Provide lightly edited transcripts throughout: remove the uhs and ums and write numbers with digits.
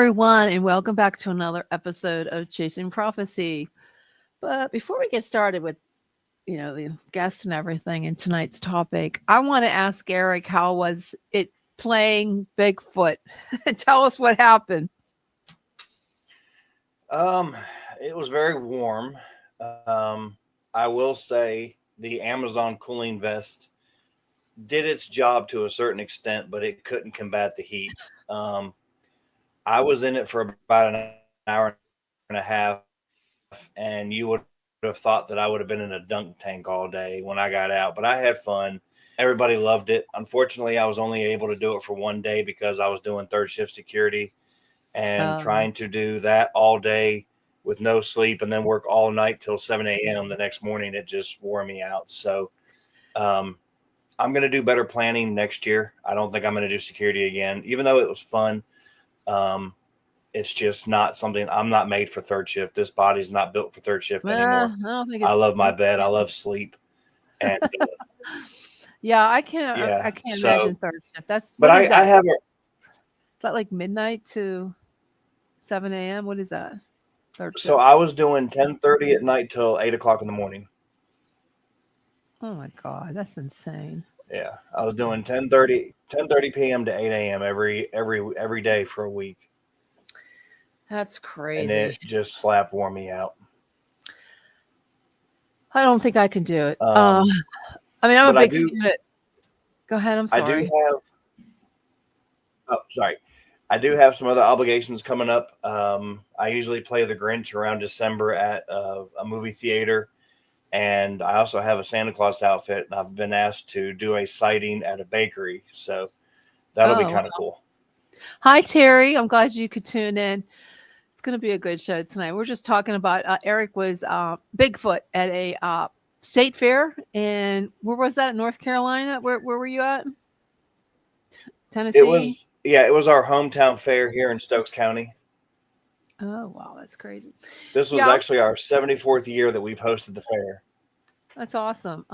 everyone, and welcome back to another episode of Chasing Prophecy. But before we get started with, the guests and everything and tonight's topic, I want to ask Eric, how was it playing Bigfoot? Tell us what happened. Um, it was very warm. I will say the Amazon cooling vest did its job to a certain extent, but it couldn't combat the heat. Um, I was in it for about an hour and a half, and you would have thought that I would have been in a dunk tank all day when I got out, but I had fun. Everybody loved it. Unfortunately, I was only able to do it for one day because I was doing third shift security and Um, trying to do that all day with no sleep and then work all night till 7 a.m. the next morning. It just wore me out. So um, I'm going to do better planning next year. I don't think I'm going to do security again, even though it was fun. Um, it's just not something. I'm not made for third shift. This body's not built for third shift I anymore. don't think I it's. love my bed. I love sleep. And Yeah, I can't. I yeah, can't so, imagine third shift. That's but what is I that? have Is that like midnight to 7 a.m.? What is that? Third so shift. I was doing 10:30 at night till 8 o'clock in the morning. Oh my God, that's insane. Yeah, I was doing 10:30 p.m. to 8 a.m. every day for a week, That's and crazy. it just slap wore me out. I don't think I can do it. Um, I mean, I'm a but I big do fan. Go ahead. I'm I do sorry. have sorry, I do have some other obligations coming up. I usually play the Grinch around December at a movie theater, and I also have a Santa Claus outfit, and I've been asked to do a sighting at a bakery, so that'll be Oh, kind of cool. hi, Terry. I'm glad you could tune in. It's going to be a good show tonight. We're just talking about Eric was Bigfoot at a state fair. And where was that? North Carolina? Where were you at? It Tennessee? was yeah, it was our hometown fair here in Stokes County. Oh, wow. That's crazy. This was Yeah, actually our 74th year that we've hosted the fair. that's awesome.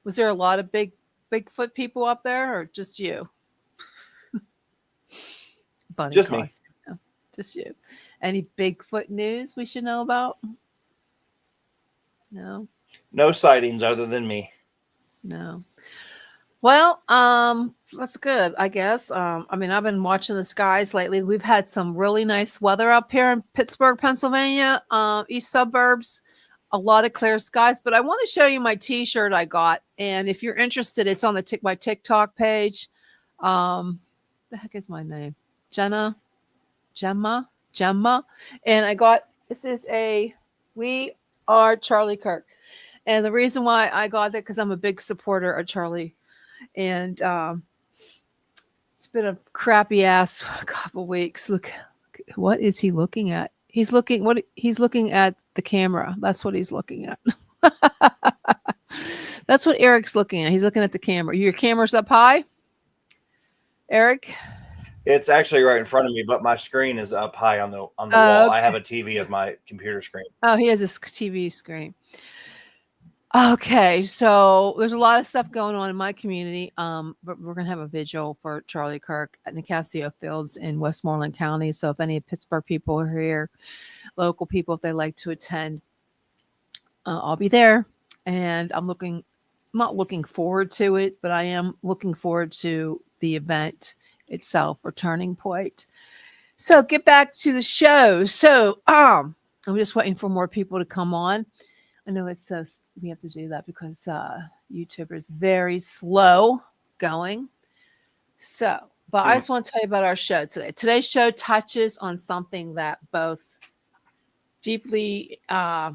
Was there a lot of Bigfoot people up there or just you? Bunny Just me. costume. No, just you. Any Bigfoot news we should know about? No, No sightings other than me. no. Well, that's good, I guess. I mean, I've been watching the skies lately. We've had some really nice weather up here in Pittsburgh, Pennsylvania, east suburbs. A lot of clear skies, but I want to show you my T-shirt I got, and if you're interested, it's on my TikTok page. The heck is my name? Jenna, Gemma, and I got this is a We Are Charlie Kirk, and the reason why I got that because I'm a big supporter of Charlie and it's been a crappy ass couple weeks. Look, what is he looking at? He's looking at the camera. That's what he's looking at. That's what Eric's looking at. He's looking at the camera. Your camera's up high, Eric. It's actually right in front of me, but my screen is up high on the wall. I have Okay. a TV as my computer screen. Oh, he has a TV screen. Okay, so there's a lot of stuff going on in my community. But we're gonna have a vigil for Charlie Kirk at Nicasio Fields in Westmoreland County. So if any Pittsburgh people are here, local people, if they like to attend, I'll be there. And not looking forward to it, but I am looking forward to the event itself or Turning Point. So get back to the show. So I'm just waiting for more people to come on. I know it's we have to do that because YouTube is very slow going. So, but I Mm. just want to tell you about our show today. Today's show touches on something that both deeply, I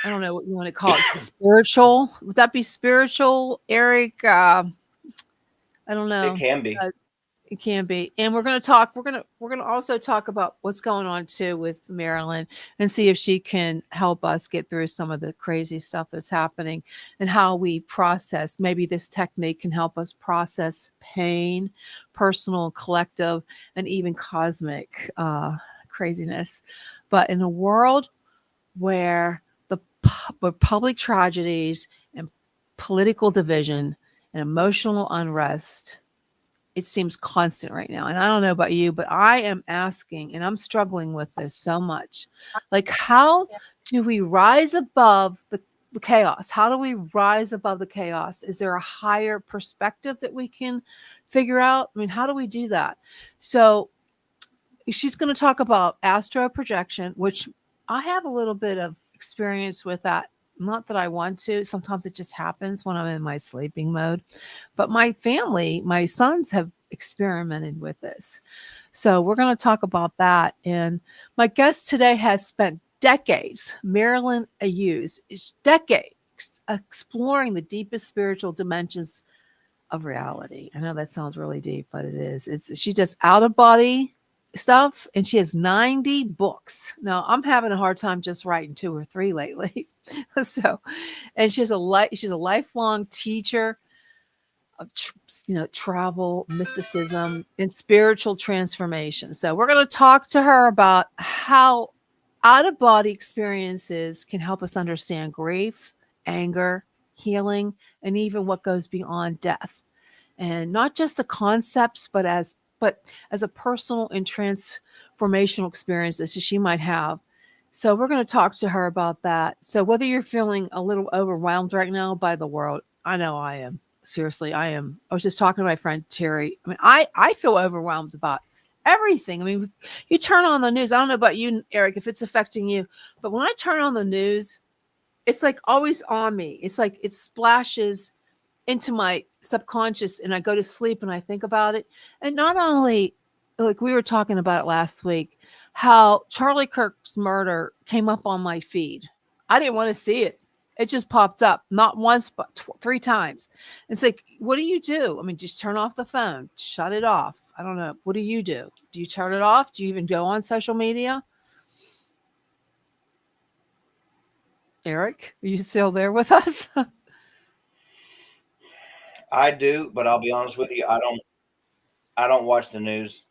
don't know what you want to call it, spiritual. Would that be spiritual, Eric? I don't It know. can be. Uh, It can be. And we're going to talk we're going to also talk about what's going on too with Marilyn and see if she can help us get through some of the crazy stuff that's happening and how we process. Maybe this technique can help us process pain, personal, collective, and even cosmic craziness. But in a world where where public tragedies and political division and emotional unrest it seems constant right now. And I don't know about you, but I am asking, and I'm struggling with this so much. Like, how do we rise above the chaos? How do we rise above the chaos? Is there a higher perspective that we can figure out? I mean, how do we do that? So she's going to talk about astro projection, which I have a little bit of experience with that. Not that I want to. Sometimes it just happens when I'm in my sleeping mode. But my family, my sons have experimented with this. So we're going to talk about that. And my guest today has spent decades, Marilyn Hughes, is decades exploring the deepest spiritual dimensions of reality. I know that sounds really deep, but it is. She does out of body stuff, and she has 90 books. Now I'm having a hard time just writing 2 or 3 lately. So, and she's a lifelong teacher of travel, mysticism, and spiritual transformation. So we're going to talk to her about how out of body experiences can help us understand grief, anger, healing, and even what goes beyond death. And not just the concepts, but as a personal and transformational experience that she might have. So we're going to talk to her about that. So whether you're feeling a little overwhelmed right now by the world, I know I am. Seriously, I am. I was just talking to my friend Terry. I mean, I feel overwhelmed about everything. I mean, you turn on the news. I don't know about you, Eric, if it's affecting you, but when I turn on the news, it's like always on me. It's like it splashes into my subconscious and I go to sleep and I think about it. And not only, like we were talking about it last week, how Charlie Kirk's murder came up on my feed. I didn't want to see it. It just popped up, not once, but 3 times. It's like, what do you do? I mean, just turn off the phone, shut it off. I don't know. What do you do? Do you turn it off? Do you even go on social media? Eric, are you still there with us? I do, but I'll be honest with you, I don't watch the news.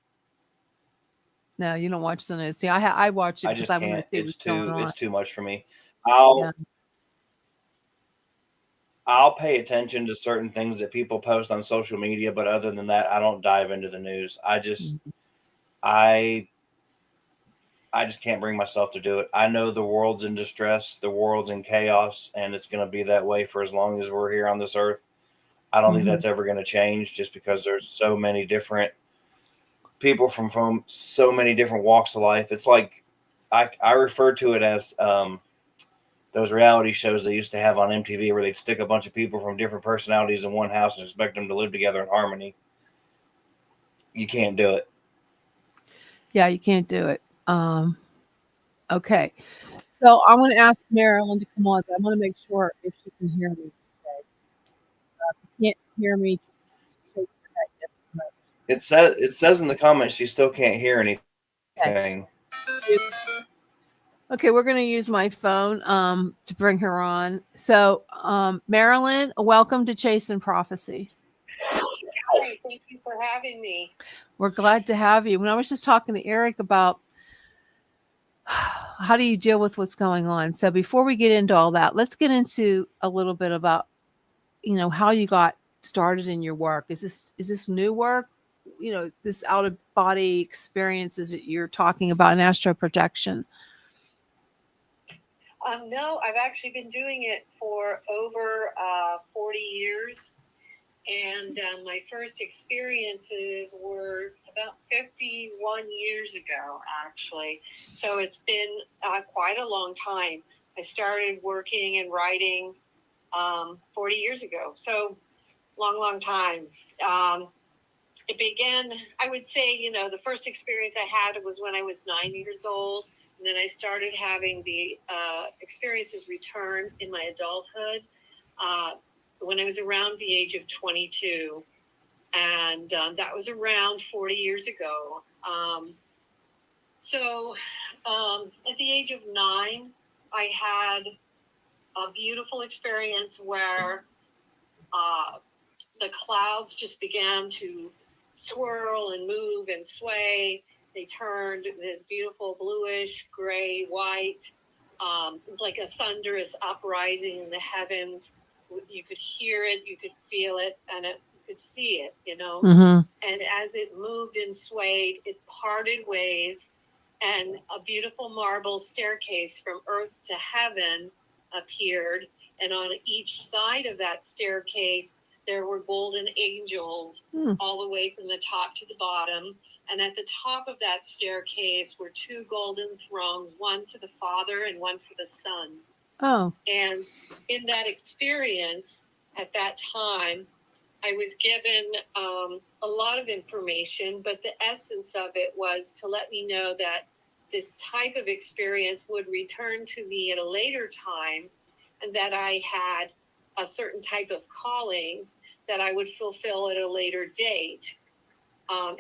No, you don't watch the news. See, I watch it I because just I want to can't. see what's going on. It's too much for me. Yeah. I'll I'll pay attention to certain things that people post on social media, but other than that, I don't dive into the news. Mhm. I I just can't bring myself to do it. I know the world's in distress, the world's in chaos, and it's going to be that way for as long as we're here on this earth. I don't think Mhm. that's ever going to change just because there's so many different people from so many different walks of life. It's like I refer to it as those reality shows they used to have on MTV where they'd stick a bunch of people from different personalities in one house and expect them to live together in harmony. You can't do it. Yeah, you can't do it. Okay. So I'm going to ask Marilyn to come on. But I want to make sure if she can hear me. Okay. If you can't hear me, just shake your head. Yes or no. It says in the comments she still can't hear Okay. anything. Okay, we're going to use my phone to bring her on. So, Marilyn, welcome to Chase and Prophecy. Hi, thank you for having me. We're glad to have you. When I was just talking to Eric about how do you deal with what's going on. So before we get into all that, let's get into a little bit about how you got started in your work. Is this new work? This out of body experiences that you're talking about in astro projection. No, I've actually been doing it for over 40 years. And my first experiences were about 51 years ago, actually. So it's been quite a long time. I started working and writing 40 years ago. So long, long time. It began, I would say, the first experience I had was when I was 9 years old. And then I started having the experiences return in my adulthood when I was around the age of 22. And that was around 40 years ago. So at the age of 9, I had a beautiful experience where the clouds just began to swirl and move and sway. They turned this beautiful bluish, gray, white. It was like a thunderous uprising in the heavens. You could hear it, you could feel it, and could see it, Mm-hmm. and as it moved and swayed, it parted ways, and a beautiful marble staircase from earth to heaven appeared. And on each side of that staircase, there were golden angels all the way from the top to the bottom. And at the top of that staircase were two golden thrones, one for the Father and one for the Son. Oh. And in that experience, at that time, I was given a lot of information, but the essence of it was to let me know that this type of experience would return to me at a later time, and that I had a certain type of calling that I would fulfill at a later date.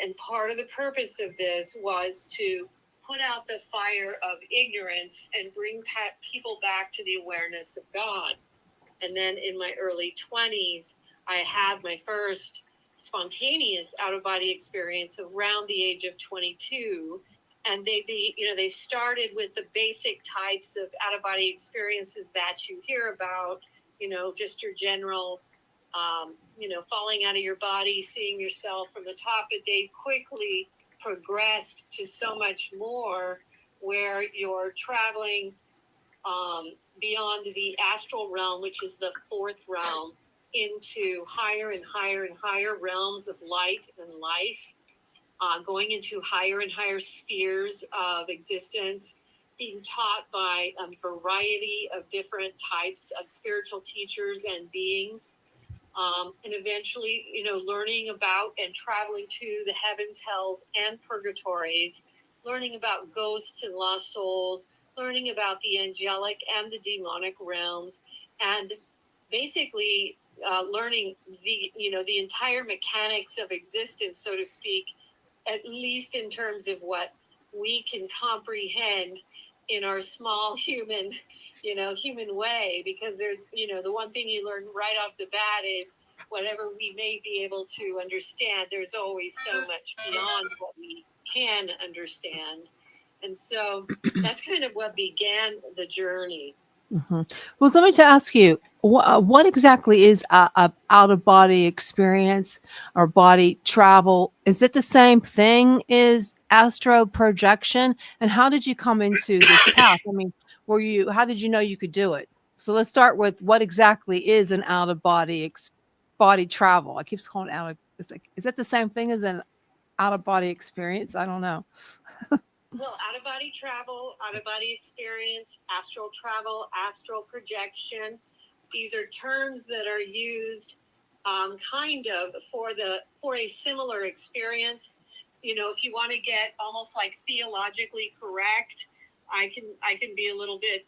And part of the purpose of this was to put out the fire of ignorance and bring people back to the awareness of God. And then in my early 20s, I had my first spontaneous out-of-body experience around the age of 22. And they started with the basic types of out-of-body experiences that you hear about, just your general, falling out of your body, seeing yourself from the top. But they quickly progressed to so much more, where you're traveling beyond the astral realm, which is the fourth realm, into higher and higher and higher realms of light and life, going into higher and higher spheres of existence, being taught by a variety of different types of spiritual teachers and beings, and eventually, learning about and traveling to the heavens, hells, and purgatories, learning about ghosts and lost souls, learning about the angelic and the demonic realms, and basically learning the entire mechanics of existence, so to speak, at least in terms of what we can comprehend in our small human way. Because there's, the one thing you learn right off the bat is whatever we may be able to understand, there's always so much beyond what we can understand. And so that's kind of what began the journey. Mm-hmm. Well, let me to ask you, what exactly is a out of body experience or body travel? Is it the same thing as astro projection? And how did you come into this path? I mean, how did you know you could do it? So let's start with what exactly is an out of body body travel. I keep calling it out of. It's like, is that the same thing as an out of body experience? I don't know. Well, out-of-body travel, out-of-body experience, astral travel, astral projection, these are terms that are used kind of for a similar experience. If you want to get almost like theologically correct, I can be a little bit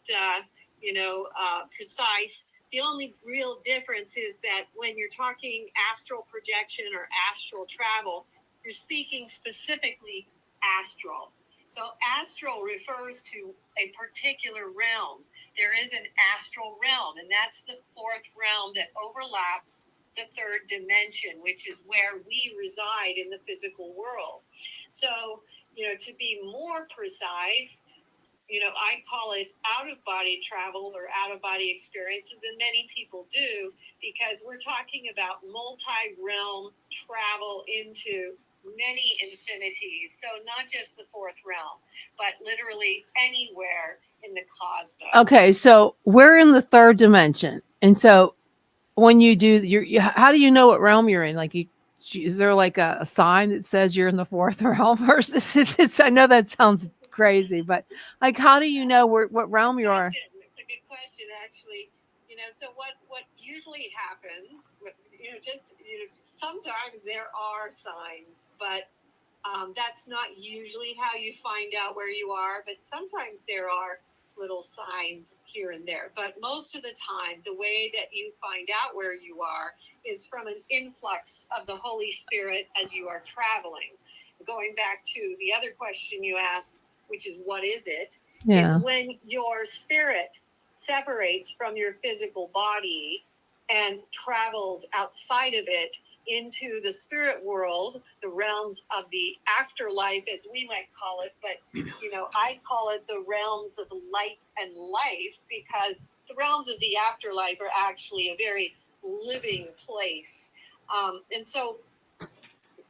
precise. The only real difference is that when you're talking astral projection or astral travel, you're speaking specifically astral. So astral refers to a particular realm. There is an astral realm, and that's the fourth realm that overlaps the third dimension, which is where we reside in the physical world. So, to be more precise, I call it out-of-body travel or out-of-body experiences, and many people do, because we're talking about multi-realm travel into many infinities. So not just the fourth realm, but literally anywhere in the cosmos. Okay, so we're in the third dimension, and so when you do how do you know what realm you're in? Like, is there like a sign that says you're in the fourth realm versus I know that sounds crazy, but like, how do you know what realm you are? It's a good question, actually. So what usually happens, sometimes there are signs, but that's not usually how you find out where you are. But sometimes there are little signs here and there. But most of the time, the way that you find out where you are is from an influx of the Holy Spirit as you are traveling. Going back to the other question you asked, which is what is it? Yeah. It's when your spirit separates from your physical body and travels outside of it into the spirit world, the realms of the afterlife, as we might call it. But, I call it the realms of light and life, because the realms of the afterlife are actually a very living place. And so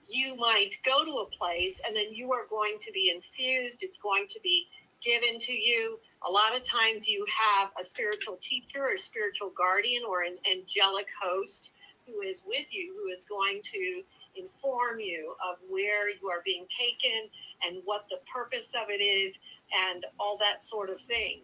you might go to a place and then you are going to be infused. It's going to be given to you. A lot of times you have a spiritual teacher or spiritual guardian or an angelic host who is with you, who is going to inform you of where you are being taken and what the purpose of it is and all that sort of thing.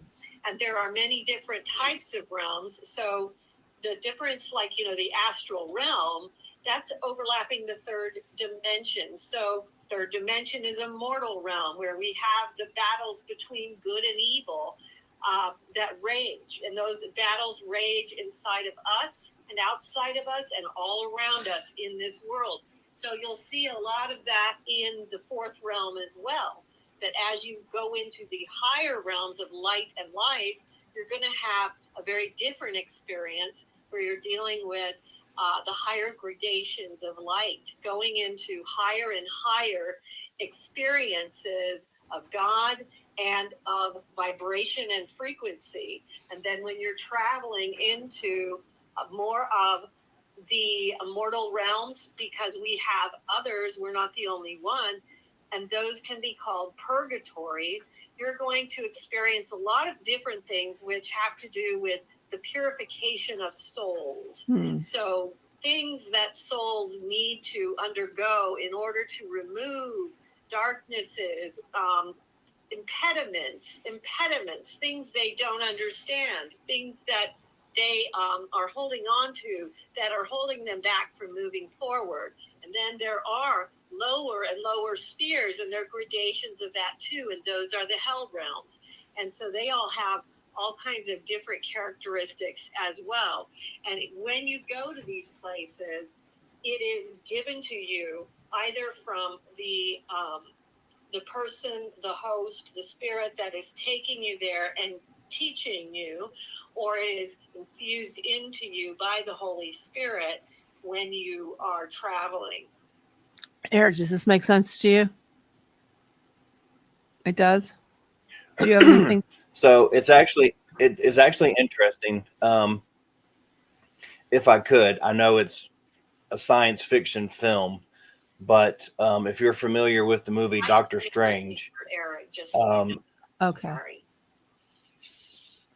And there are many different types of realms. So the difference, like, the astral realm, that's overlapping the third dimension. So third dimension is a mortal realm where we have the battles between good and evil that rage. And those battles rage inside of us and outside of us and all around us in this world. So you'll see a lot of that in the fourth realm as well. That as you go into the higher realms of light and life, you're going to have a very different experience where you're dealing with the higher gradations of light, going into higher and higher experiences of God and of vibration and frequency. And then when you're traveling into more of the immortal realms, because we have others, we're not the only one, and those can be called purgatories, you're going to experience a lot of different things which have to do with the purification of souls. So things that souls need to undergo in order to remove darknesses, impediments, things they don't understand, things that they are holding on to that are holding them back from moving forward. And then there are lower and lower spheres, and there are gradations of that too, and those are the hell realms. And so they all have all kinds of different characteristics as well. And when you go to these places, it is given to you either from the person, the host, the spirit that is taking you there and teaching you, or it is infused into you by the Holy Spirit when you are traveling. Eric, does this make sense to you? It does. Do you have anything? So it is actually interesting. If I could, I know it's a science fiction film, but if you're familiar with the movie Doctor Strange, Eric, just okay. Sorry.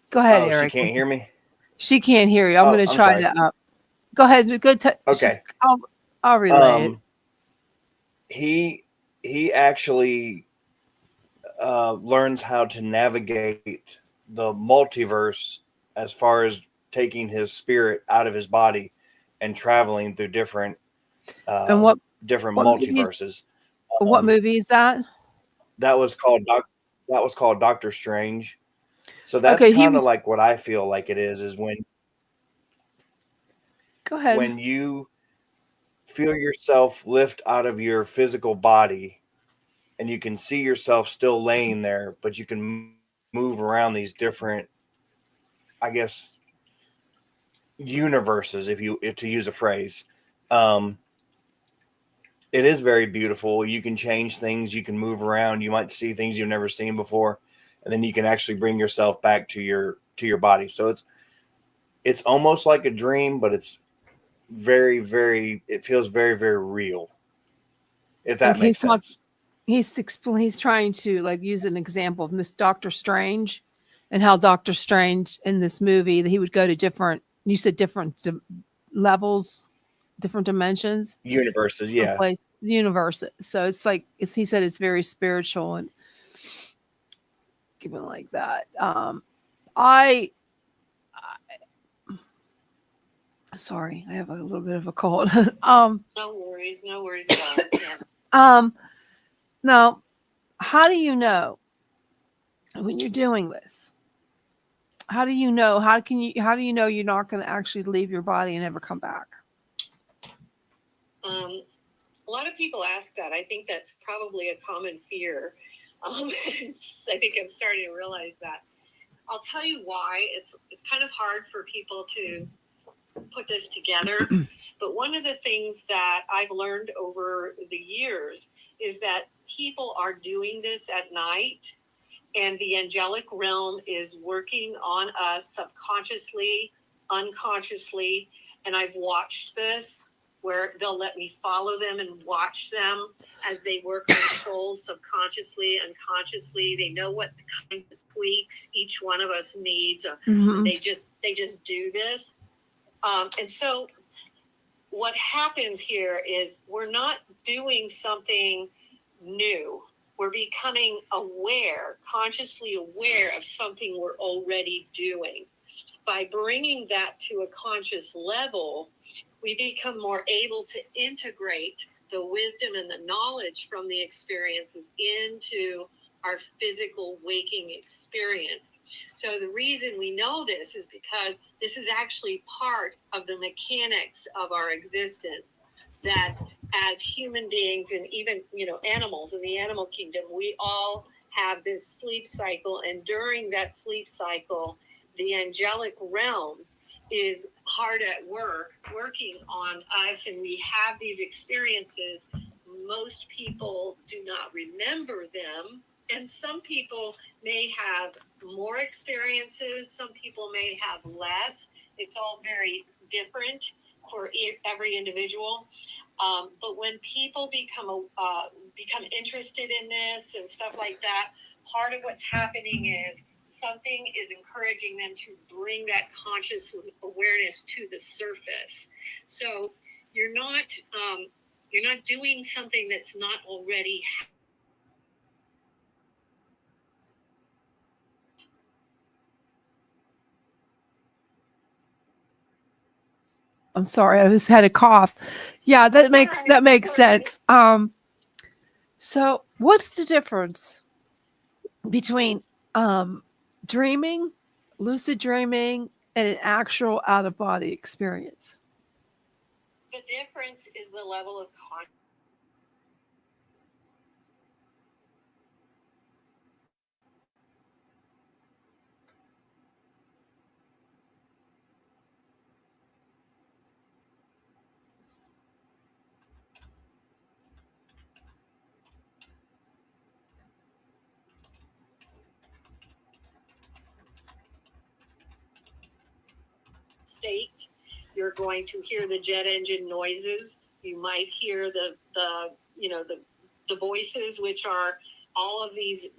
Go ahead, oh, Eric. she can't hear me. She can't hear you. I'm going to I'm try sorry. to. Go ahead. Good. Okay. I'll relay it. He actually learns how to navigate the multiverse as far as taking his spirit out of his body and traveling through different And what multiverses. What movie is that? That was called Doctor Strange. So that's kind of like what I feel like it is when Go ahead. when you feel yourself lift out of your physical body and you can see yourself still laying there, but you can move around these different, I guess, universes, if to use a phrase. It is very beautiful. You can change things, you can move around, you might see things you've never seen before, and then you can actually bring yourself back to your body. So it's almost like a dream, but it's very, very, it feels very, very real, if that makes sense. He's trying to like use an example of Miss Doctor Strange and how Doctor Strange in this movie that he would go to different, you said different levels, different dimensions, Universes, yeah. Universes. So it's like he said it's very spiritual and given like that. Sorry, I have a little bit of a cold. No worries at all. Now, how do you know when you're doing this? How do you know? How do you know you're not going to actually leave your body and never come back? A lot of people ask that. I think that's probably a common fear. I think I'm starting to realize that. I'll tell you why. It's kind of hard for people to put this together. But one of the things that I've learned over the years is that people are doing this at night, and the angelic realm is working on us subconsciously, unconsciously. And I've watched this where they'll let me follow them and watch them as they work on their souls subconsciously, unconsciously. They know what kind of tweaks each one of us needs. They just do this. And so what happens here is we're not doing something new. We're becoming aware, consciously aware of something we're already doing. By bringing that to a conscious level, we become more able to integrate the wisdom and the knowledge from the experiences into our physical waking experience. So the reason we know this is because this is actually part of the mechanics of our existence, that as human beings and even, animals in the animal kingdom, we all have this sleep cycle. And during that sleep cycle, the angelic realm is hard at work, working on us, and we have these experiences. Most people do not remember them, and some people may have more experiences, some people may have less. It's all very different for every individual. But when people become interested in this and stuff like that, part of what's happening is something is encouraging them to bring that conscious awareness to the surface. So you're not doing something that's not already. I'm sorry, I just had a cough. Yeah, that makes sense. So what's the difference between dreaming, lucid dreaming, and an actual out of body experience? The difference is the level of consciousness. State, you're going to hear the jet engine noises. You might hear the voices, which are all of these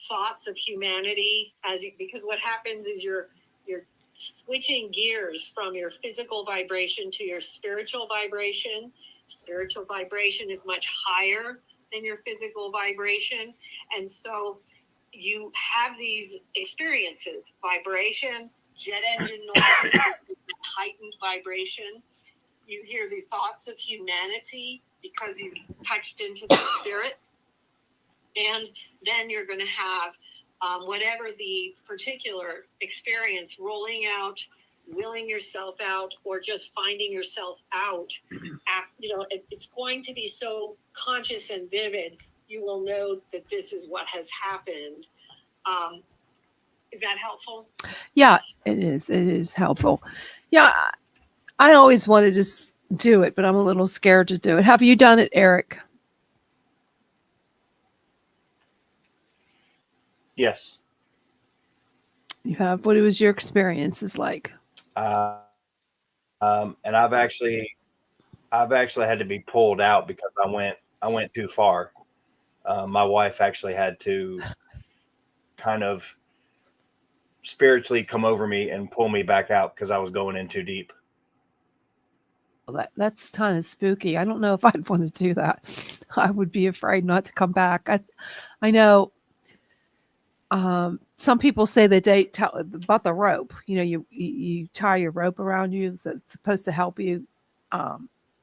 thoughts of humanity. Because what happens is you're switching gears from your physical vibration to your spiritual vibration. Spiritual vibration is much higher than your physical vibration, and so you have these experiences: vibration, jet engine noises, heightened vibration. You hear the thoughts of humanity because you've touched into the spirit. And then you're going to have whatever the particular experience, rolling out, willing yourself out, or just finding yourself out. It's going to be so conscious and vivid. You will know that this is what has happened. Is that helpful? Yeah, it is. It is helpful. Yeah, I always wanted to do it, but I'm a little scared to do it. Have you done it, Eric? Yes. You have. What was your experiences like? And I've actually had to be pulled out because I went too far. My wife actually had to kind of spiritually come over me and pull me back out because I was going in too deep. Well, that's kind of spooky. I don't know if I'd want to do that. I would be afraid not to come back. I know some people say that they tell about the rope. You tie your rope around you. It's supposed to help you.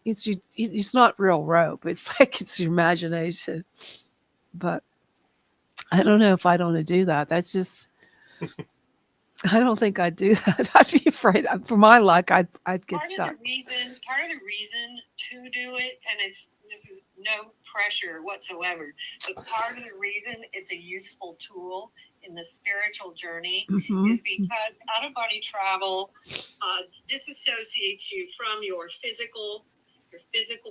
It's not real rope. It's like it's your imagination. But I don't know if I'd want to do that. That's just. I don't think I'd do that. I'd be afraid. For my luck, I'd get stuck. Part of the reason to do it, and this is no pressure whatsoever, but part of the reason it's a useful tool in the spiritual journey is because out-of-body travel disassociates you from your physical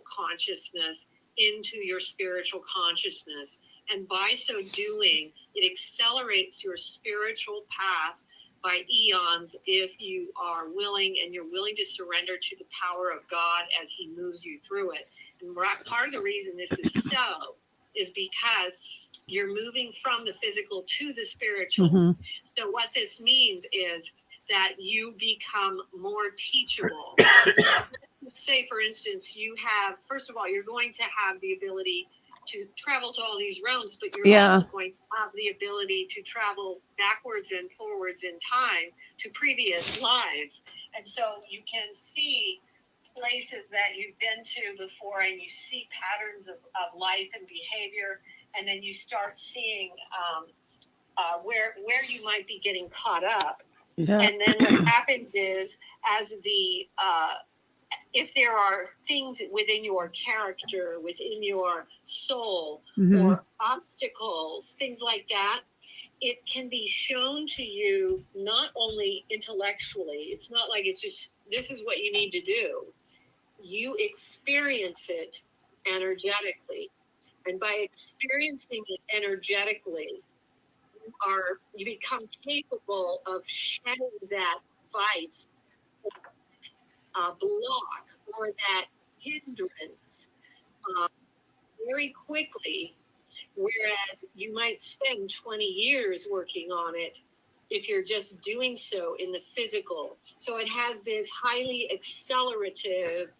consciousness into your spiritual consciousness. And by so doing, it accelerates your spiritual path by eons if you are willing, and you're willing to surrender to the power of God as he moves you through it. And part of the reason this is so is because you're moving from the physical to the spiritual. Mm-hmm. So what this means is that you become more teachable. Say, for instance, you have, first of all, you're going to have the ability to travel to all these realms, but you're also going to have the ability to travel backwards and forwards in time to previous lives. And so you can see places that you've been to before, and you see patterns of life and behavior, and then you start seeing where you might be getting caught up. Yeah. And then what happens is, as the if there are things within your character, within your soul, Mm-hmm. or obstacles, things like that, it can be shown to you not only intellectually. It's not like it's just, this is what you need to do. You experience it energetically. And by experiencing it energetically, you become capable of shedding that vice, block, or that hindrance very quickly, whereas you might spend 20 years working on it if you're just doing so in the physical. So it has this highly accelerative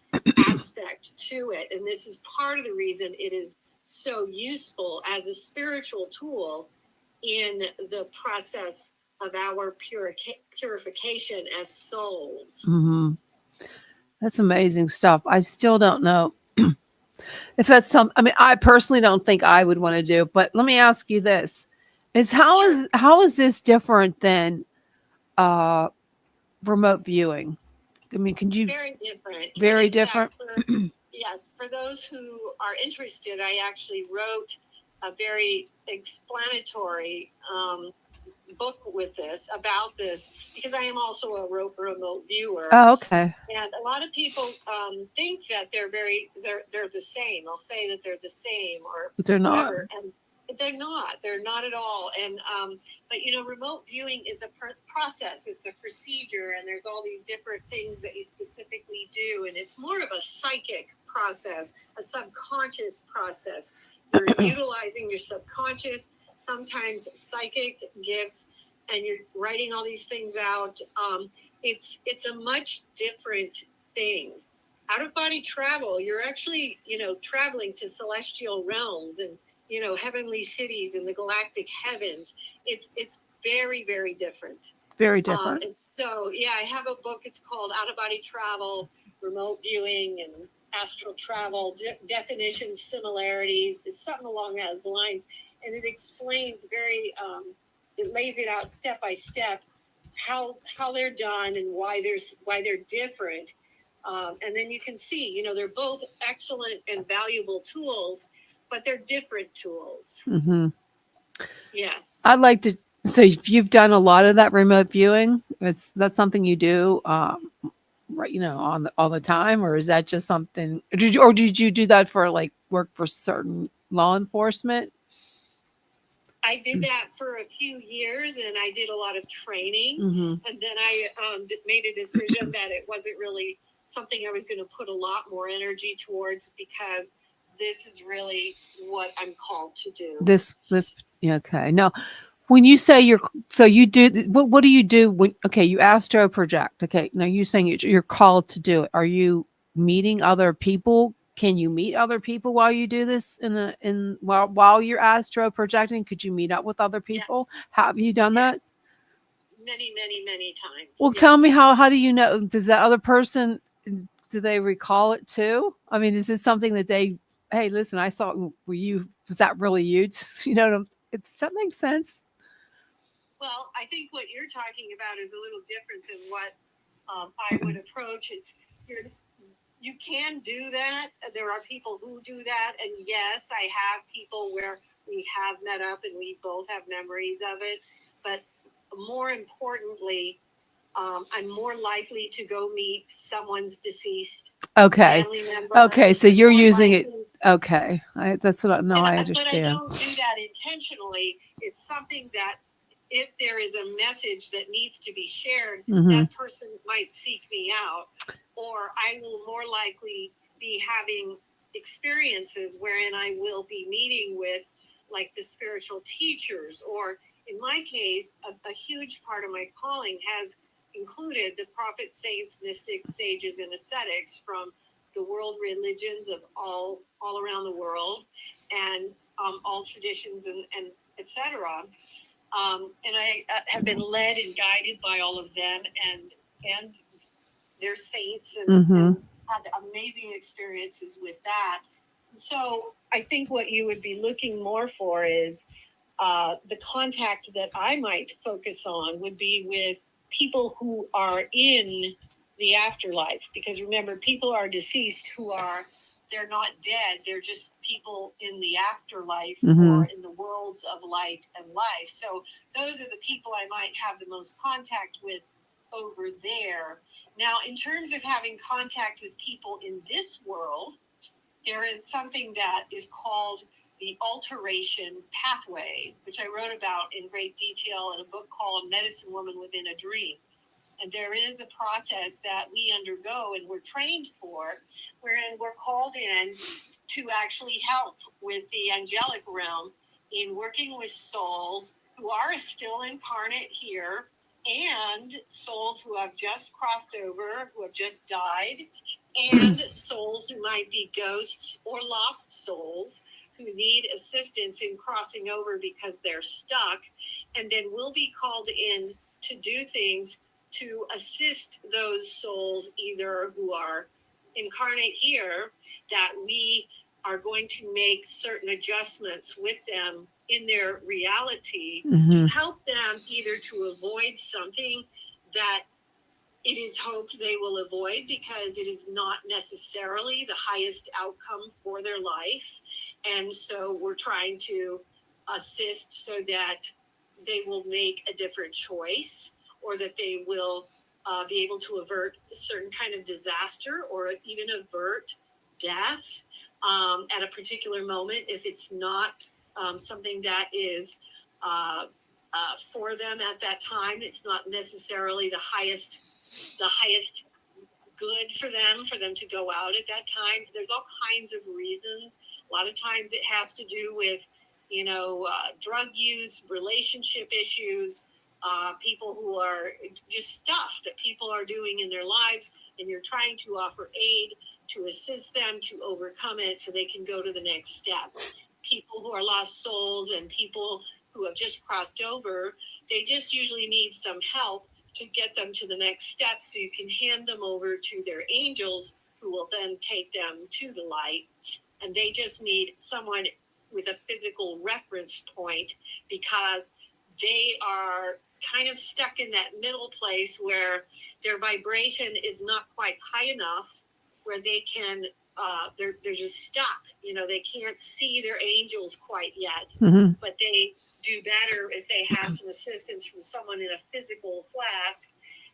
aspect to it, and this is part of the reason it is so useful as a spiritual tool in the process of our purification as souls. Mm-hmm. That's amazing stuff. I still don't know if that's some. I mean, I personally don't think I would want to do. But let me ask you this: how is this different than remote viewing? I mean, can you? Very different. Very And in different. fact, yes, for those who are interested, I actually wrote a very explanatory book with this, about this, because I am also a remote viewer. Oh, okay. And a lot of people think that they're the same. They'll say that they're the same, or But they're not. whatever. And they're not. They're not at all. And but remote viewing is a process. It's a procedure, and there's all these different things that you specifically do, and it's more of a psychic process, a subconscious process. You're utilizing your subconscious, sometimes psychic gifts, and you're writing all these things out. It's a much different thing. Out of body travel, you're actually traveling to celestial realms and heavenly cities in the galactic heavens. It's very, very different. Very different. And so, I have a book. It's called Out of Body Travel, Remote Viewing, and Astral Travel, Definitions, Similarities. It's something along those lines. And it explains it lays it out step by step, how they're done and why they're different. And then you can see, they're both excellent and valuable tools, but they're different tools. Mm-hmm. Yes. I'd like to. So if you've done a lot of that remote viewing, that's something you do, right? All the time, or is that just something? Did you do that for work for certain law enforcement? I did that for a few years, and I did a lot of training. Mm-hmm. And then I made a decision that it wasn't really something I was going to put a lot more energy towards, because this is really what I'm called to do. This okay. Now, when you say you do, what do you do when? Okay, you astro project. Okay, now you're saying you're called to do it. Are you meeting other people? Can you meet other people while you do this while you're astro projecting? Could you meet up with other people? Yes. Have you done that? Many, many, many times. Well, tell me how do you know? Does that other person, do they recall it too? I mean, is it something that hey, listen, I saw, was that really you? Does that make sense? Well, I think what you're talking about is a little different than what I would approach. You can do that. There are people who do that. And yes, I have people where we have met up and we both have memories of it. But more importantly, I'm more likely to go meet someone's deceased family member. Okay. So you're using it. Okay. That's what I understand. But I don't do that intentionally. It's something that if there is a message that needs to be shared, Mm-hmm. that person might seek me out, or I will more likely be having experiences wherein I will be meeting with like the spiritual teachers, or in my case, a huge part of my calling has included the prophets, saints, mystics, sages, and ascetics from the world religions of all around the world, and all traditions and etc. And I have been led and guided by all of them, and their saints, and had amazing experiences with that. So I think what you would be looking more for is the contact that I might focus on would be with people who are in the afterlife. Because remember, people are deceased they're not dead. They're just people in the afterlife or in the worlds of light and life. So those are the people I might have the most contact with over there. Now, in terms of having contact with people in this world, there is something that is called the alteration pathway, which I wrote about in great detail in a book called Medicine Woman Within a Dream. And there is a process that we undergo and we're trained for, wherein we're called in to actually help with the angelic realm in working with souls who are still incarnate here, and souls who have just crossed over, who have just died, and souls who might be ghosts or lost souls who need assistance in crossing over because they're stuck. And then we'll be called in to do things to assist those souls, either who are incarnate here, that we are going to make certain adjustments with them in their reality to help them either to avoid something that it is hoped they will avoid because it is not necessarily the highest outcome for their life. And so we're trying to assist so that they will make a different choice, or that they will be able to avert a certain kind of disaster, or even avert death at a particular moment if it's not something that is for them at that time. It's not necessarily the highest good for them to go out at that time. There's all kinds of reasons. A lot of times it has to do with, drug use, relationship issues, people who are just stuff that people are doing in their lives, and you're trying to offer aid to assist them to overcome it so they can go to the next step. People who are lost souls and people who have just crossed over, they just usually need some help to get them to the next step, so you can hand them over to their angels, who will then take them to the light. And they just need someone with a physical reference point, because they are kind of stuck in that middle place where their vibration is not quite high enough, where they can they're just stuck. They can't see their angels quite yet, but they do better if they have some assistance from someone in a physical flask.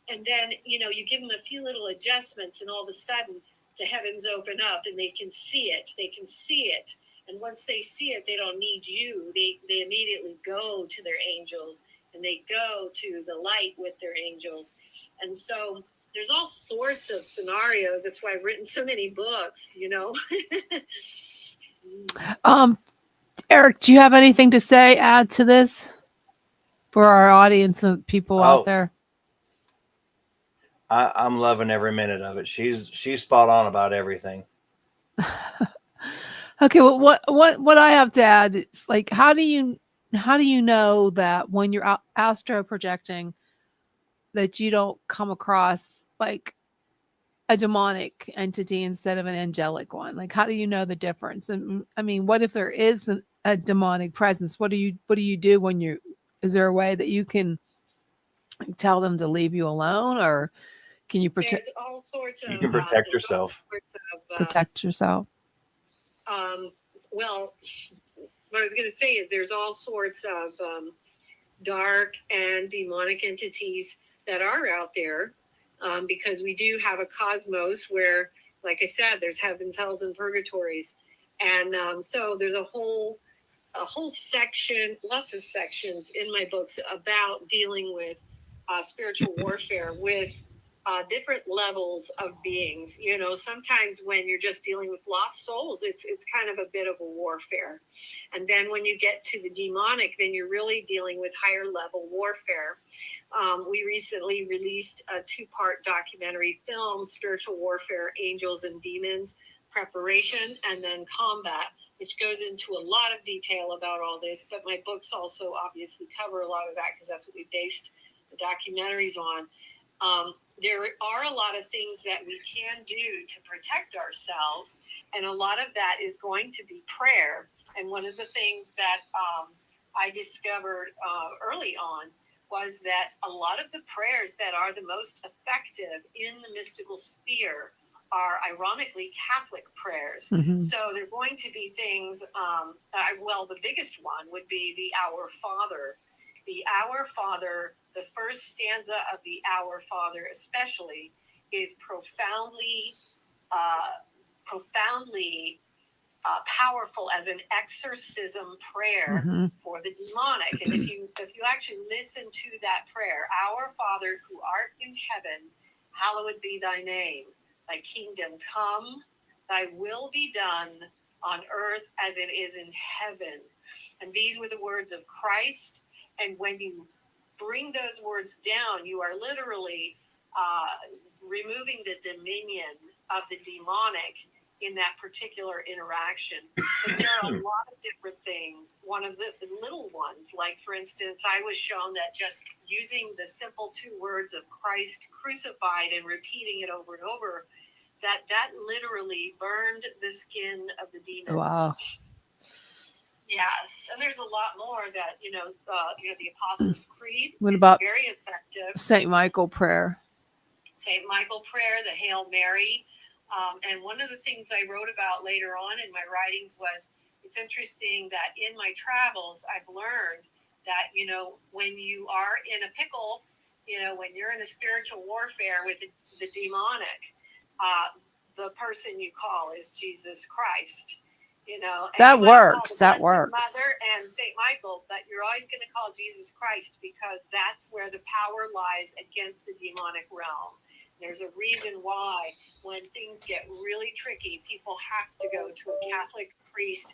And then, you give them a few little adjustments, and all of a sudden the heavens open up and they can see it. And once they see it, they don't need you. They immediately go to their angels, and they go to the light with their angels. And so there's all sorts of scenarios. That's why I've written so many books, Eric, do you have anything to add to this for our audience and people out there? I'm loving every minute of it. She's spot on about everything. Okay, well, what I have to add is, like, how do you know that when you're astro projecting that you don't come across like a demonic entity instead of an angelic one? Like, how do you know the difference? And I mean, what if there is a demonic presence? What do you do when is there a way that you can tell them to leave you alone, or can you protect? There's all sorts of. You can protect yourself. Protect yourself. Well, what I was going to say is there's all sorts of dark and demonic entities that are out there, because we do have a cosmos where, like I said, there's heavens, hells, and purgatories. And so there's a whole a whole section, lots of sections in my books about dealing with spiritual warfare with different levels of beings. You know, sometimes when you're just dealing with lost souls, it's kind of a bit of a warfare. And then when you get to the demonic, then you're really dealing with higher level warfare. We recently released a 2-part documentary film, Spiritual Warfare, Angels and Demons, Preparation, and then Combat, which goes into a lot of detail about all this. But my books also obviously cover a lot of that because that's what we based the documentaries on. There are a lot of things that we can do to protect ourselves, and a lot of that is going to be prayer. And one of the things that I discovered early on was that a lot of the prayers that are the most effective in the mystical sphere are ironically Catholic prayers. Mm-hmm. So they're going to be things, well, the biggest one would be the Our Father. The Our Father, the first stanza of the Our Father especially, is profoundly powerful as an exorcism prayer Mm-hmm. for the demonic. And if you actually listen to that prayer, Our Father who art in heaven, hallowed be thy name. Thy kingdom come, thy will be done on earth as it is in heaven. And these were the words of Christ. And when you bring those words down, you are literally removing the dominion of the demonic in that particular interaction. But there are a lot of different things. One of the little ones, like for instance, I was shown that just using the simple 2 words of Christ crucified and repeating it over and over, that literally burned the skin of the demons. Wow. Yes, and there's a lot more that the Apostles' Creed What is about very effective. Saint Michael prayer? Saint Michael prayer, the Hail Mary. And one of the things I wrote about later on in my writings was, it's interesting that in my travels, I've learned that, when you are in a pickle, when you're in a spiritual warfare with the demonic, the person you call is Jesus Christ. That works. That That works. Mother and Saint Michael, but you're always going to call Jesus Christ because that's where the power lies against the demonic realm. There's a reason why when things get really tricky, people have to go to a Catholic priest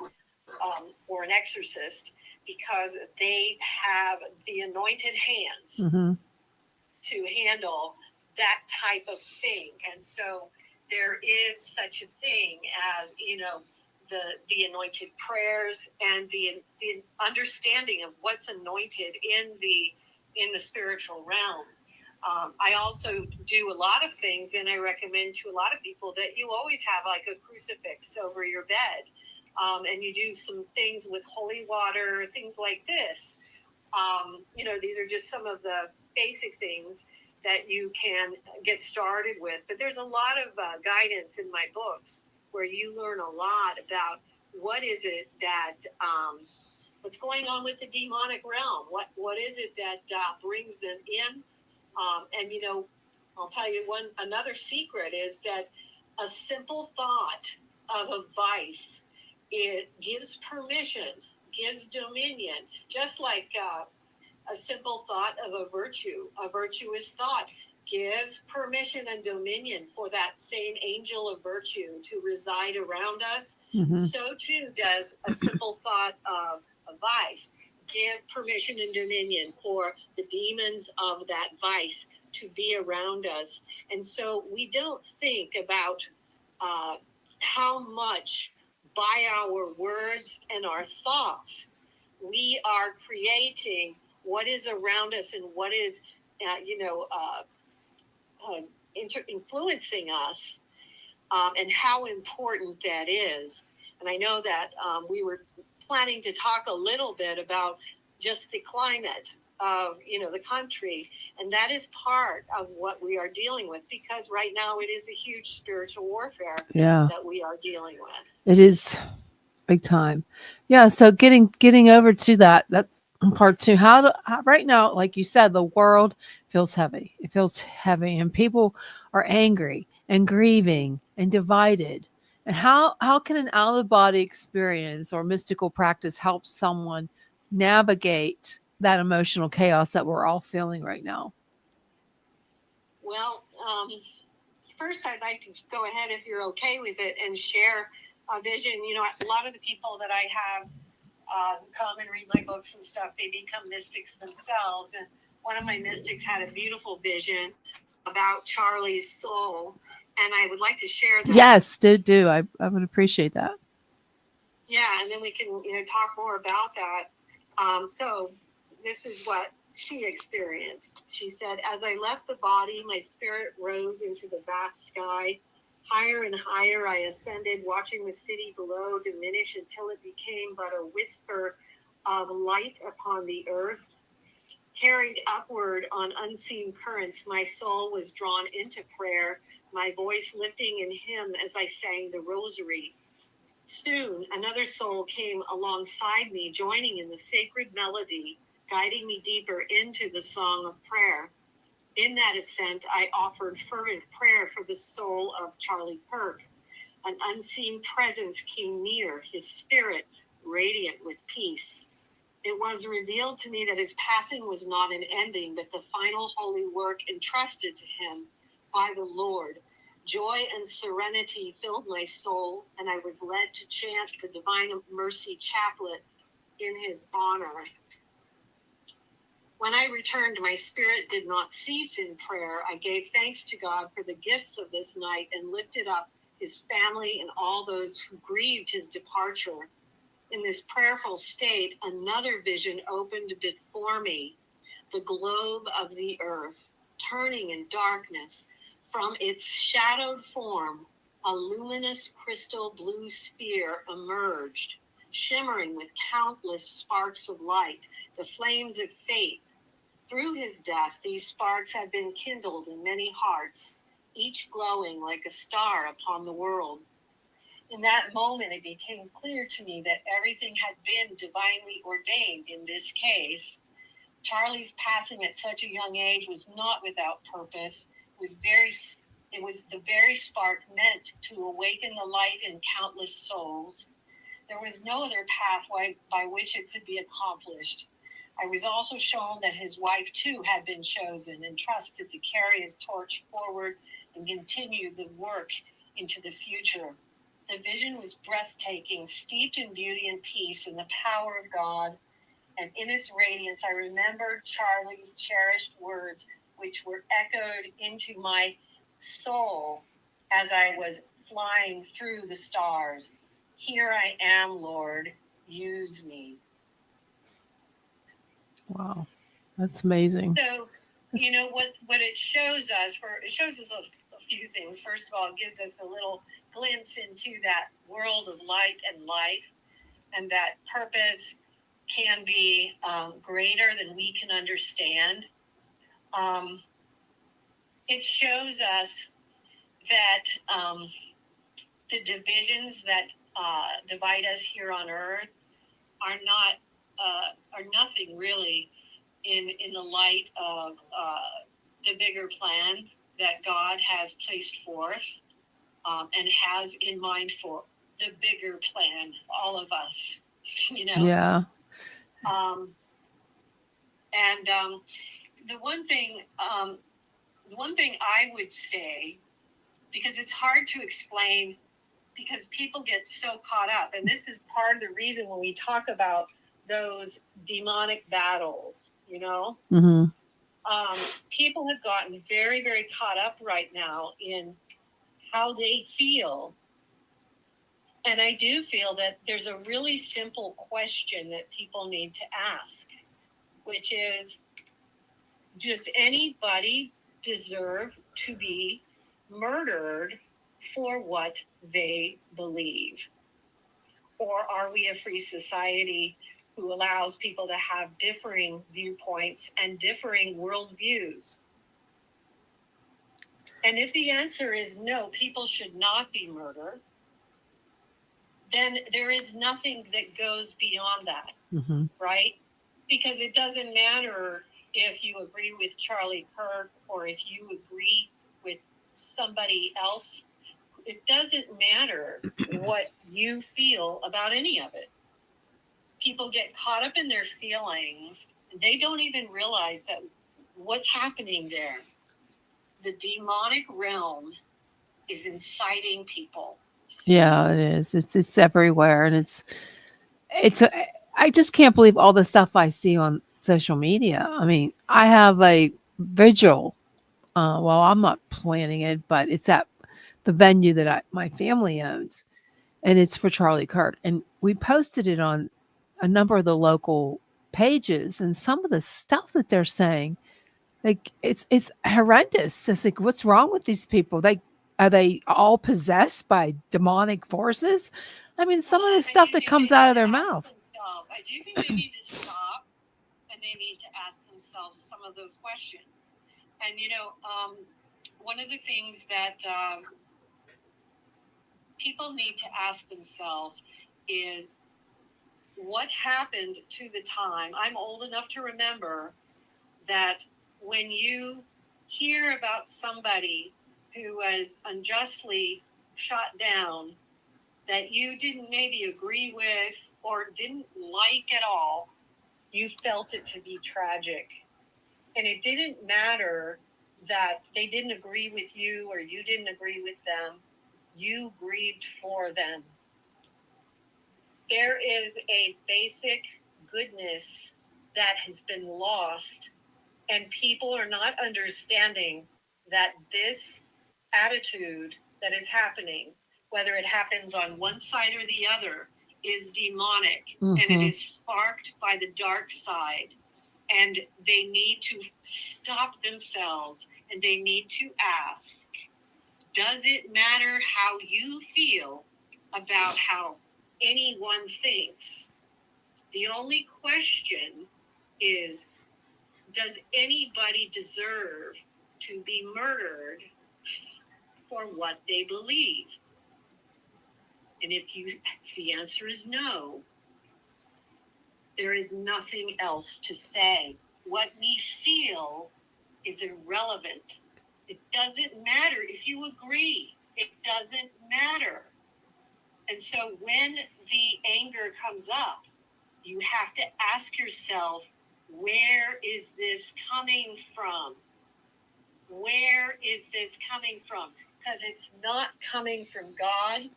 or an exorcist because they have the anointed hands Mm-hmm. to handle that type of thing. And so there is such a thing as, the anointed prayers and the understanding of what's anointed in the spiritual realm. I also do a lot of things, and I recommend to a lot of people that you always have like a crucifix over your bed, and you do some things with holy water, things like this. These are just some of the basic things that you can get started with. But there's a lot of guidance in my books where you learn a lot about what is it that what's going on with the demonic realm. What is it that brings them in? And I'll tell you another secret is that a simple thought of a vice, it gives permission, gives dominion, just like a simple thought of a virtuous thought gives permission and dominion for that same angel of virtue to reside around us. Mm-hmm. So too does a simple thought of a vice give permission and dominion for the demons of that vice to be around us. And so we don't think about how much by our words and our thoughts we are creating what is around us and what is influencing us, and how important that is. And I know that we were planning to talk a little bit about just the climate of the country, and that is part of what we are dealing with, because right now it is a huge spiritual warfare that we are dealing with. It is big time. Yeah, so getting over to that part 2. How right now, like you said, the world feels heavy. It feels heavy, and people are angry and grieving and divided. And how can an out of body experience or mystical practice help someone navigate that emotional chaos that we're all feeling right now? Well, first, I'd like to go ahead, if you're okay with it, and share a vision. You know, a lot of the people that I have come and read my books and stuff, they become mystics themselves. And one of my mystics had a beautiful vision about Charlie's soul, and I would like to share that. Yes, do. I would appreciate that. Yeah, and then we can, talk more about that. So this is what she experienced. She said, as I left the body, my spirit rose into the vast sky. Higher and higher I ascended, watching the city below diminish until it became but a whisper of light upon the earth. Carried upward on unseen currents, my soul was drawn into prayer, my voice lifting in hymn as I sang the rosary. Soon, another soul came alongside me, joining in the sacred melody, guiding me deeper into the song of prayer. In that ascent, I offered fervent prayer for the soul of Charlie Kirk. An unseen presence came near, his spirit radiant with peace. It was revealed to me that his passing was not an ending, but the final holy work entrusted to him by the Lord. Joy and serenity filled my soul, and I was led to chant the Divine Mercy Chaplet in his honor. When I returned, my spirit did not cease in prayer. I gave thanks to God for the gifts of this night and lifted up his family and all those who grieved his departure. In this prayerful state, another vision opened before me, the globe of the earth, turning in darkness. From its shadowed form, a luminous crystal blue sphere emerged, shimmering with countless sparks of light, the flames of faith. Through his death, these sparks have been kindled in many hearts, each glowing like a star upon the world. In that moment, it became clear to me that everything had been divinely ordained in this case. Charlie's passing at such a young age was not without purpose. It was the very spark meant to awaken the light in countless souls. There was no other pathway by which it could be accomplished. I was also shown that his wife, too, had been chosen and trusted to carry his torch forward and continue the work into the future. The vision was breathtaking, steeped in beauty and peace and the power of God. And in its radiance, I remembered Charlie's cherished words, which were echoed into my soul as I was flying through the stars. Here I am, Lord, use me. Wow, that's amazing. So, what it shows us a few things. First of all, it gives us a little glimpse into that world of light and life, and that purpose can be greater than we can understand. It shows us that the divisions that divide us here on earth are nothing really in the light of the bigger plan that God has placed forth and has in mind for the bigger plan, all of us, Yeah. And the one thing I would say, because it's hard to explain, because people get so caught up, and this is part of the reason when we talk about those demonic battles, Mm-hmm. People have gotten very, very caught up right now in how they feel. And I do feel that there's a really simple question that people need to ask, which is, does anybody deserve to be murdered for what they believe? Or are we a free society who allows people to have differing viewpoints and differing worldviews? And if the answer is no, people should not be murdered, then there is nothing that goes beyond that, Mm-hmm. right? Because it doesn't matter if you agree with Charlie Kirk or if you agree with somebody else It doesn't matter what you feel about any of it. People get caught up in their feelings. They don't even realize that what's happening there. The demonic realm is inciting people. Yeah, it is. It's everywhere, and it's. I just can't believe all the stuff I see on social media. I mean, I have a vigil. Well, I'm not planning it, but it's at the venue that my family owns, and it's for Charlie Kirk. And we posted it on a number of the local pages, and some of the stuff that they're saying, like it's horrendous. It's like, what's wrong with these people? Are they all possessed by demonic forces? I mean, some of the stuff that comes out of their mouth. I do think they need to stop and they need to ask themselves some of those questions. And one of the things that people need to ask themselves is, what happened to the time? I'm old enough to remember that when you hear about somebody who was unjustly shot down that you didn't maybe agree with or didn't like at all, you felt it to be tragic. And it didn't matter that they didn't agree with you or you didn't agree with them. You grieved for them. There is a basic goodness that has been lost, and people are not understanding that this attitude that is happening, whether it happens on one side or the other, is demonic, and it is sparked by the dark side. And they need to stop themselves and they need to ask, does it matter how you feel about how anyone thinks? The only question is, does anybody deserve to be murdered for what they believe? And if the answer is no, there is nothing else to say. What we feel is irrelevant. It doesn't matter if you agree. It doesn't matter. And so when the anger comes up, you have to ask yourself, where is this coming from? Where is this coming from? Because it's not coming from God.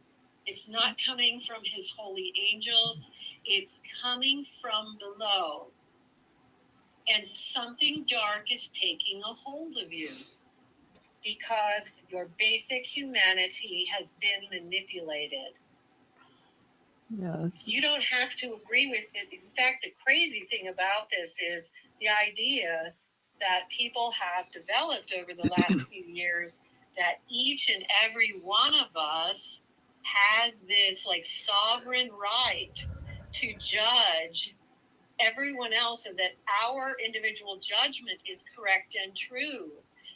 It's not coming from his holy angels. It's coming from below. And something dark is taking a hold of you because your basic humanity has been manipulated. Yeah, you don't have to agree with it. In fact, the crazy thing about this is the idea that people have developed over the last few years that each and every one of us has this like sovereign right to judge everyone else and that our individual judgment is correct and true.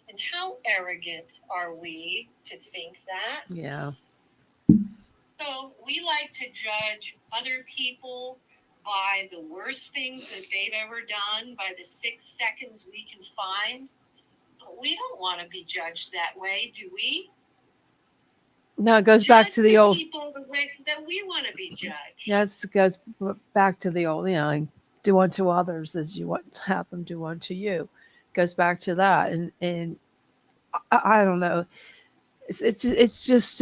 And how arrogant are we to think that? yeah. So we like to judge other people by the worst things that they've ever done, by the 6 seconds we can find. But we don't want to be judged that way, do we? No, it goes back to the old. People the way that we want to be judged. Yes, it goes back to the old. Like, do unto others as you want to have them do unto you. Goes back to that, and I don't know. It's just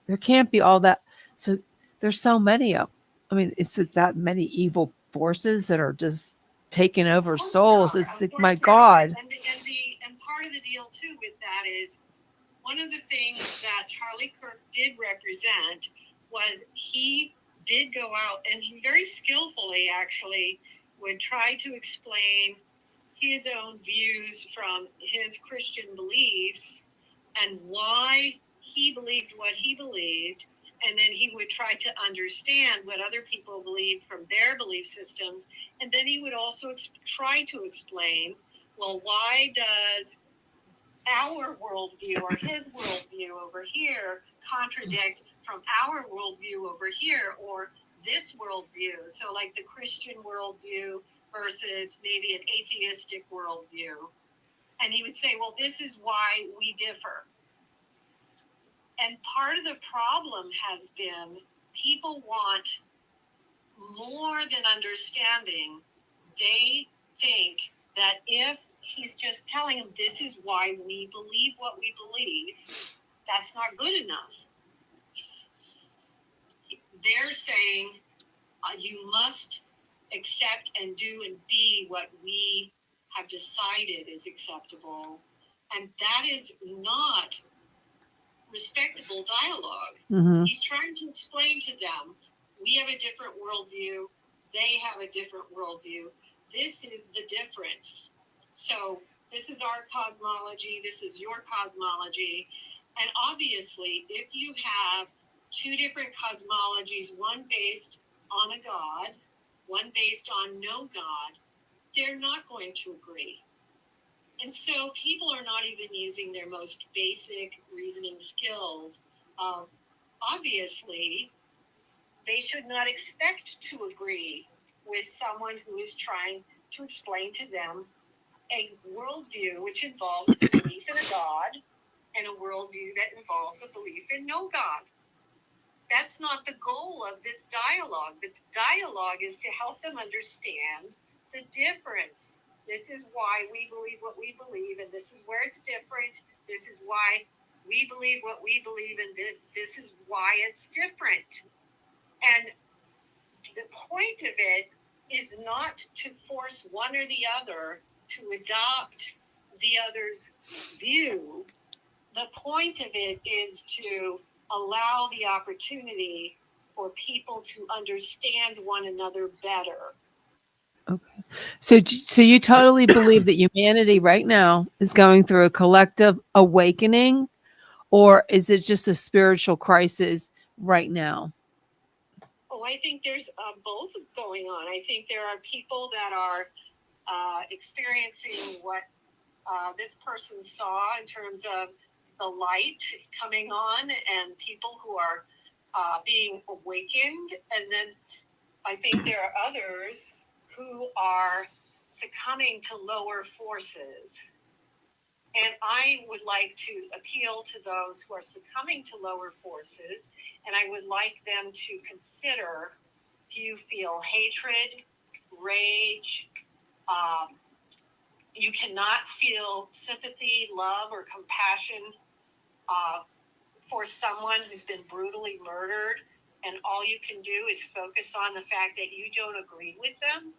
there can't be all that. So there's so many of. I mean, it's that many evil forces that are just taking over souls. It's like, my God. And part of the deal too with that is one of the things that Charlie Kirk did represent was he did go out and he very skillfully actually would try to explain his own views from his Christian beliefs and why he believed what he believed. And then he would try to understand what other people believed from their belief systems. And then he would also try to explain, well, why does our worldview or his worldview over here contradict from our worldview over here or this worldview? So like the Christian worldview versus maybe an atheistic worldview. And he would say, well, this is why we differ. And part of the problem has been people want more than understanding. They think that if he's just telling them this is why we believe what we believe, that's not good enough. They're saying you must accept and do and be what we have decided is acceptable. And that is not respectable dialogue. Mm-hmm. He's trying to explain to them, we have a different worldview, they have a different worldview. This is the difference. So this is our cosmology, this is your cosmology. And obviously, if you have two different cosmologies, one based on a God, one based on no God, they're not going to agree. And so people are not even using their most basic reasoning skills. Obviously, they should not expect to agree with someone who is trying to explain to them a worldview which involves the belief in a God and a worldview that involves a belief in no God. That's not the goal of this dialogue. The dialogue is to help them understand the difference. This is why we believe what we believe, and this is where it's different. This is why we believe what we believe, and this is why it's different. And the point of it is not to force one or the other to adopt the other's view. The point of it is to allow the opportunity for people to understand one another better. Okay. So you totally believe that humanity right now is going through a collective awakening, or is it just a spiritual crisis right now? Oh, I think there's both going on. I think there are people that are experiencing what this person saw in terms of the light coming on, and people who are being awakened. And then I think there are others who are succumbing to lower forces. And I would like to appeal to those who are succumbing to lower forces, and I would like them to consider, do you feel hatred, rage? You cannot feel sympathy, love, or compassion for someone who's been brutally murdered, and all you can do is focus on the fact that you don't agree with them.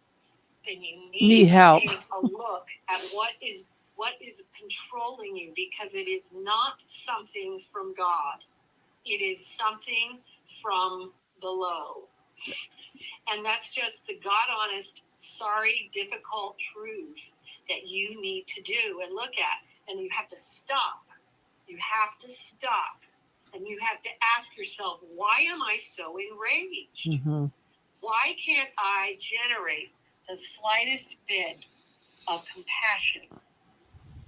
Then you need to help. take a look at what is controlling you, because it is not something from God. It is something from below. And that's just the God honest, sorry, difficult truth that you need to do and look at. And you have to stop. You have to stop. And you have to ask yourself, why am I so enraged? Mm-hmm. Why can't I generate the slightest bit of compassion?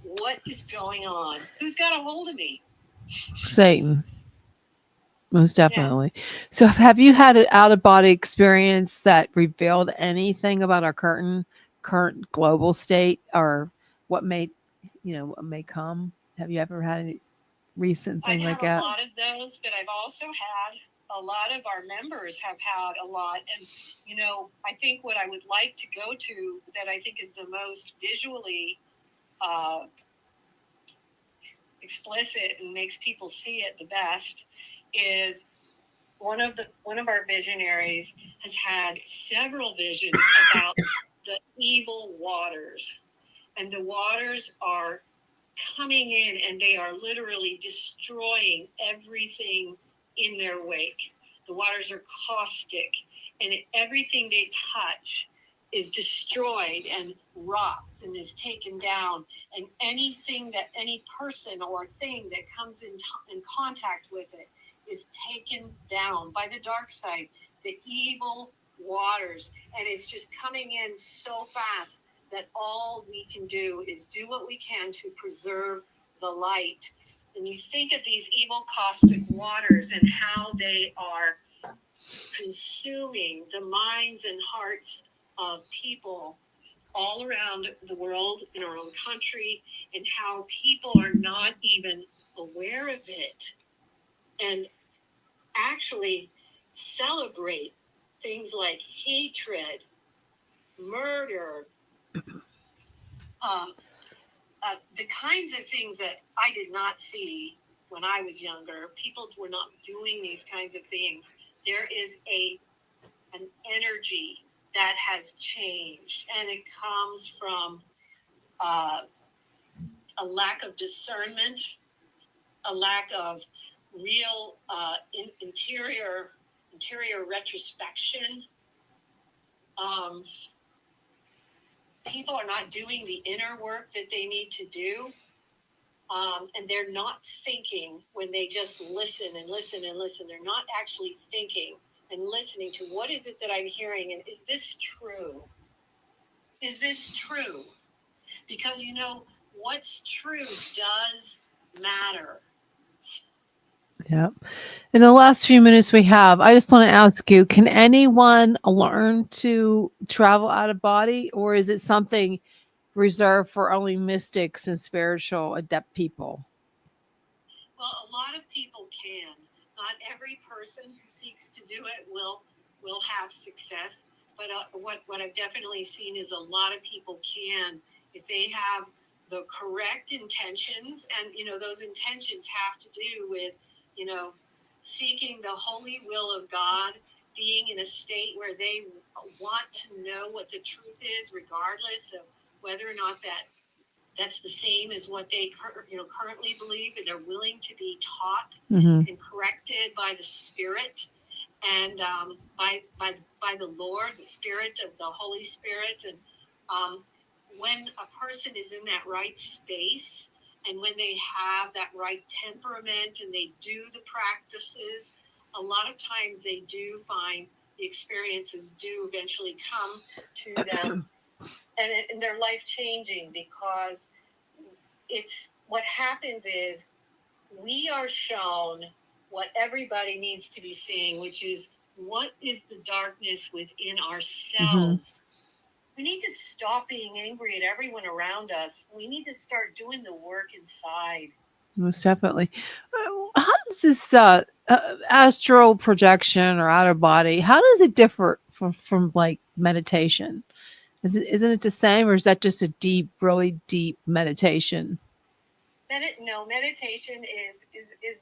What is going on? Who's got a hold of me? Satan. Most definitely. Yeah. So have you had an out-of-body experience that revealed anything about our current global state, or what may come? Have you ever had any recent thing like that? I have a lot of those, but I've also had a lot of our members have had a lot. And, I think what I would like to go to that I think is the most visually explicit and makes people see it the best is one of our visionaries has had several visions about the evil waters, and the waters are coming in and they are literally destroying everything in their wake. The waters are caustic, and everything they touch is destroyed and rots and is taken down, and anything that any person or thing that comes in contact with it is taken down by the dark side, the evil waters. And it's just coming in so fast that all we can do is do what we can to preserve the light. And you think of these evil caustic waters and how they are consuming the minds and hearts of people all around the world, in our own country, and how people are not even aware of it. and actually celebrate things like hatred, murder, the kinds of things that I did not see when I was younger. People were not doing these kinds of things. There is an energy that has changed, and it comes from a lack of discernment, a lack of real interior retrospection. People are not doing the inner work that they need to do. And they're not thinking when they just listen and listen and listen. They're not actually thinking and listening to what is it that I'm hearing, and is this true? Is this true? Because, you know, what's true does matter. Yeah. In the last few minutes we have, I just want to ask you, can anyone learn to travel out of body, or is it something reserved for only mystics and spiritual adept people? Well, a lot of people can. Not every person who seeks to do it will have success. But what I've definitely seen is a lot of people can, if they have the correct intentions. And, you know, those intentions have to do with, you know, seeking the holy will of God, being in a state where they want to know what the truth is, regardless of whether or not that's the same as what they currently believe, and they're willing to be taught and corrected by the Spirit and by the Lord, the Spirit of the Holy Spirit. And when a person is in that right space, and when they have that right temperament and they do the practices, a lot of times they do find the experiences do eventually come to them, and they're life changing, because it's what happens is we are shown what everybody needs to be seeing, which is what is the darkness within ourselves. We need to stop being angry at everyone around us. We need to start doing the work inside. Most definitely. How does this astral projection or outer body, how does it differ from like meditation? Isn't it the same, or is that just a deep, really deep meditation? No, meditation is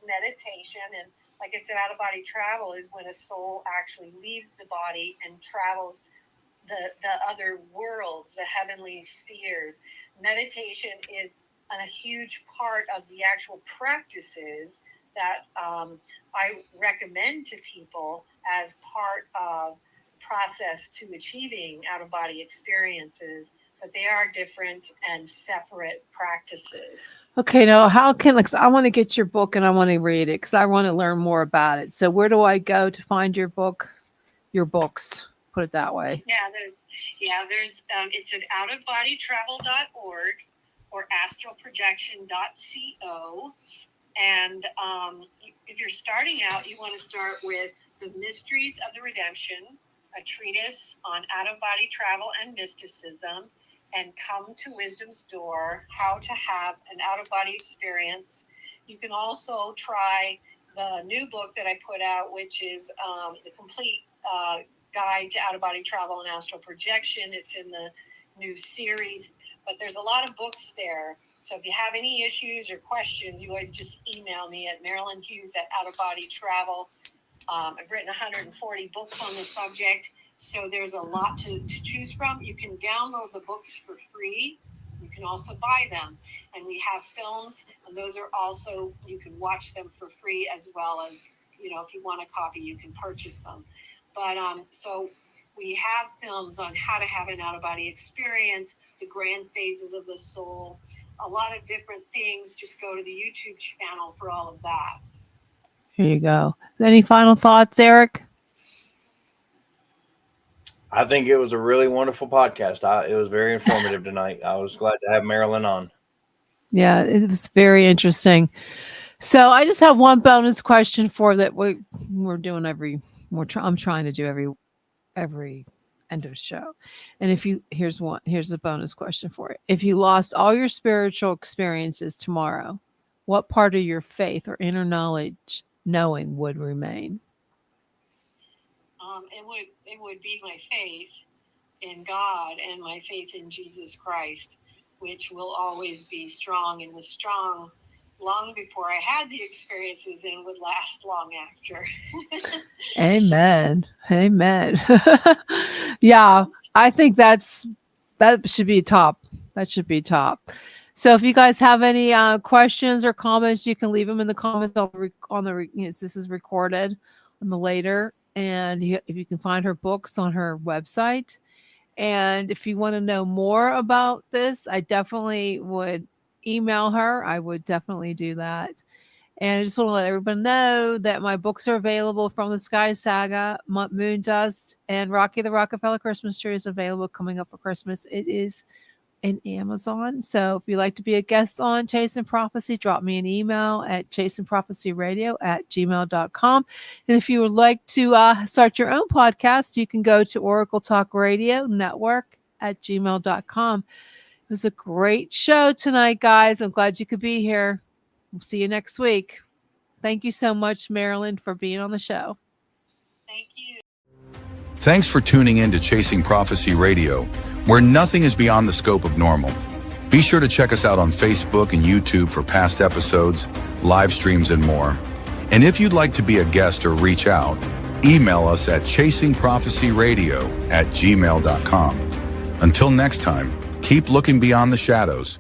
meditation. And like I said, out of body travel is when a soul actually leaves the body and travels the other worlds, the heavenly spheres. Meditation is a huge part of the actual practices that I recommend to people as part of process to achieving out-of-body experiences, but they are different and separate practices. Okay, now how can, like, I want to get your book and I want to read it because I want to learn more about it. So where do I go to find your book, your books? Put it that way. There's it's at outofbodytravel.org or astralprojection.co. And if you're starting out, you want to start with The Mysteries of the Redemption, a treatise on out-of-body travel and mysticism, and Come to Wisdom's Door, How to Have an Out-of-Body Experience. You can also try the new book that I put out, which is the complete guide to out-of-body travel and astral projection. It's in the new series, but there's a lot of books there. So if you have any issues or questions, you always just email me at Marilyn Hughes at Out of Body Travel. I've written 140 books on the subject, so there's a lot to choose from. You can download the books for free. You can also buy them. And we have films, and those are also, you can watch them for free, as well as, you know, if you want a copy, you can purchase them. But so we have films on how to have an out-of-body experience, the grand phases of the soul, a lot of different things. Just go to the YouTube channel for all of that. Here you go. Any final thoughts, Eric? I think it was a really wonderful podcast. It was very informative tonight. I was glad to have Marilyn on. Yeah, it was very interesting. So I just have one bonus question for that we're doing I'm trying to do every end of show. And here's a bonus question for it. If you lost all your spiritual experiences tomorrow, what part of your faith or inner knowledge knowing would remain? It would be my faith in God and my faith in Jesus Christ, which will always be strong and was strong long before I had the experiences and would last long after. Amen. Amen. Yeah, I think that should be top. That should be top. So if you guys have any questions or comments, you can leave them in the comments this is recorded on the later. And if you can find her books on her website. And if you want to know more about this, I definitely would email her. I would definitely do that. And I just want to let everybody know that my books are available from the Sky Saga, Moon Dust, and Rocky the Rockefeller Christmas Tree is available coming up for Christmas. It is in Amazon. So if you'd like to be a guest on Chasing Prophecy, drop me an email at chasingprophecyradio@gmail.com. And if you would like to start your own podcast, you can go to Oracle Talk Radio Network @gmail.com. It was a great show tonight, guys. I'm glad you could be here. We'll see you next week. Thank you so much, Marilyn, for being on the show. Thank you. Thanks for tuning in to Chasing Prophecy Radio, where nothing is beyond the scope of normal. Be sure to check us out on Facebook and YouTube for past episodes, live streams, and more. And if you'd like to be a guest or reach out, email us at chasingprophecyradio@gmail.com. Until next time, keep looking beyond the shadows